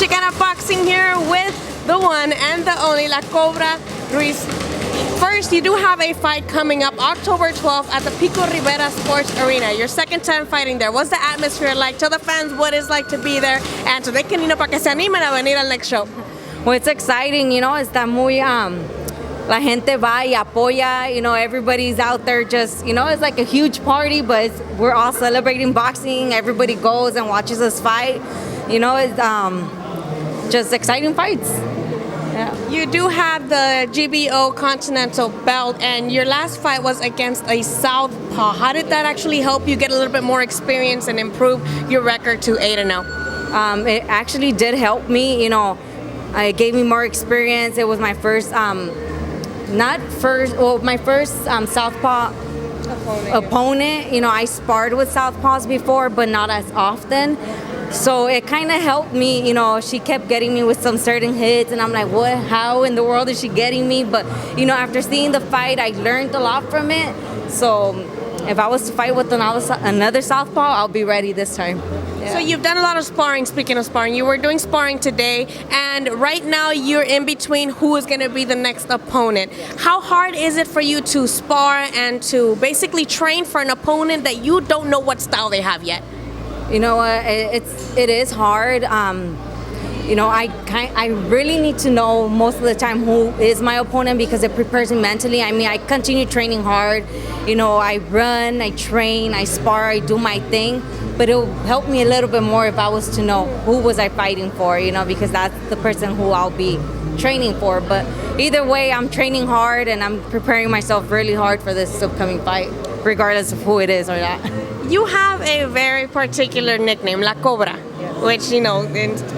Xicana Boxing here with the one and the only La Cobra, Ruiz. First, you do have a fight coming up October 12th at the Pico Rivera Sports Arena. Your second time fighting there. What's the atmosphere like? Tell the fans what it's like to be there and so they can, para que se animen a venir al next show. Well, it's exciting, está muy, la gente va y apoya, everybody's out there just, it's like a huge party, but we're all celebrating boxing. Everybody goes and watches us fight. It's just exciting fights. Yeah. You do have the GBO Continental belt, and your last fight was against a southpaw. How did that actually help you get a little bit more experience and improve your record to 8-0? It actually did help me, it gave me more experience. It was my first, my first southpaw opponent. I sparred with southpaws before, but not as often. So it kind of helped me, she kept getting me with some certain hits and I'm like, what, how in the world is she getting me? But, after seeing the fight, I learned a lot from it. So if I was to fight with another southpaw, I'll be ready this time. Yeah. So you've done a lot of sparring. Speaking of sparring, you were doing sparring today, and right now you're in between who is going to be the next opponent. How hard is it for you to spar and to basically train for an opponent that you don't know what style they have yet? You know what? It is hard. I really need to know most of the time who is my opponent because it prepares me mentally. I continue training hard. I run, I train, I spar, I do my thing. But it'll help me a little bit more if I was to know who was I fighting for, because that's the person who I'll be training for. But either way, I'm training hard and I'm preparing myself really hard for this upcoming fight, regardless of who it is or not. You have a very particular nickname, La Cobra, which, in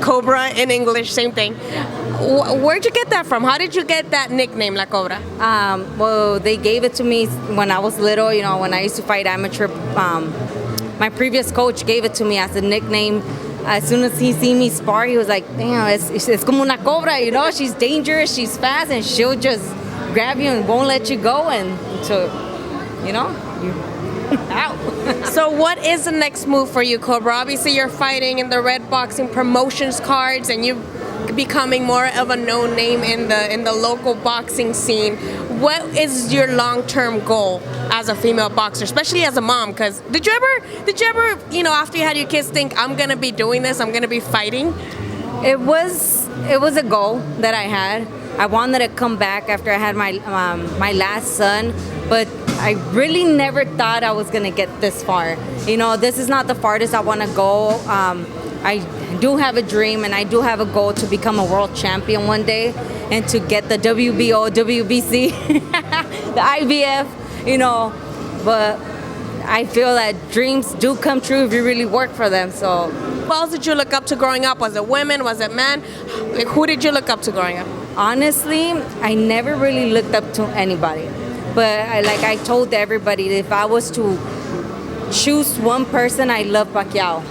Cobra in English, same thing. Where'd you get that from? How did you get that nickname, La Cobra? Well, they gave it to me when I was little, when I used to fight amateur. My previous coach gave it to me as a nickname. As soon as he see me spar, he was like, damn, it's como una cobra, she's dangerous, she's fast, and she'll just grab you and won't let you go, and so, out. So what is the next move for you, Cobra? Obviously, you're fighting in the Red Boxing Promotions cards, and you're becoming more of a known name in the local boxing scene. What is your long-term goal as a female boxer, especially as a mom? Because did you ever, after you had your kids, think I'm gonna be doing this, I'm gonna be fighting? It was a goal that I had. I wanted to come back after I had my last son, but I really never thought I was gonna get this far. This is not the farthest I want to go. I do have a dream and I do have a goal to become a world champion one day and to get the WBO, WBC, the IBF, but I feel that dreams do come true if you really work for them. So, who else did you look up to growing up? Was it women? Was it men? Who did you look up to growing up? Honestly, I never really looked up to anybody. But I told everybody, if I was to choose one person, I love Pacquiao.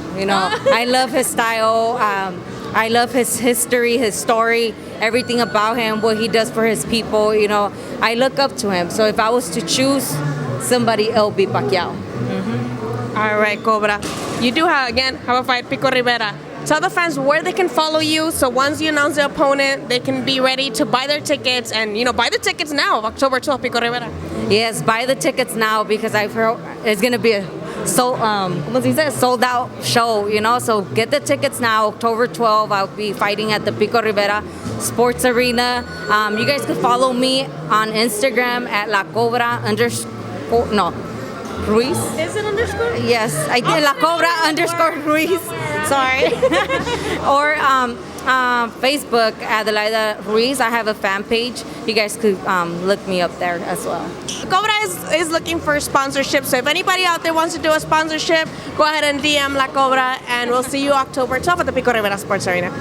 I love his style. I love his history, his story, everything about him, what he does for his people. I look up to him. So if I was to choose somebody, it'll be Pacquiao. Mm-hmm. All right, Cobra. You do have a fight, Pico Rivera. Tell the fans where they can follow you, so once you announce the opponent, they can be ready to buy their tickets, and buy the tickets now, October 12th, Pico Rivera. Yes, buy the tickets now because I've heard it's gonna be a sold out show, so get the tickets now. October 12th, I'll be fighting at the Pico Rivera Sports Arena. You guys can follow me on Instagram at La Cobra Ruiz. Is it underscore? Yes, I did. La Cobra underscore Ruiz. Sorry. Or Facebook, Adelaida Ruiz. I have a fan page. You guys could look me up there as well. Cobra is looking for sponsorship, so if anybody out there wants to do a sponsorship, go ahead and DM La Cobra, and we'll see you October 12th at the Pico Rivera Sports Arena.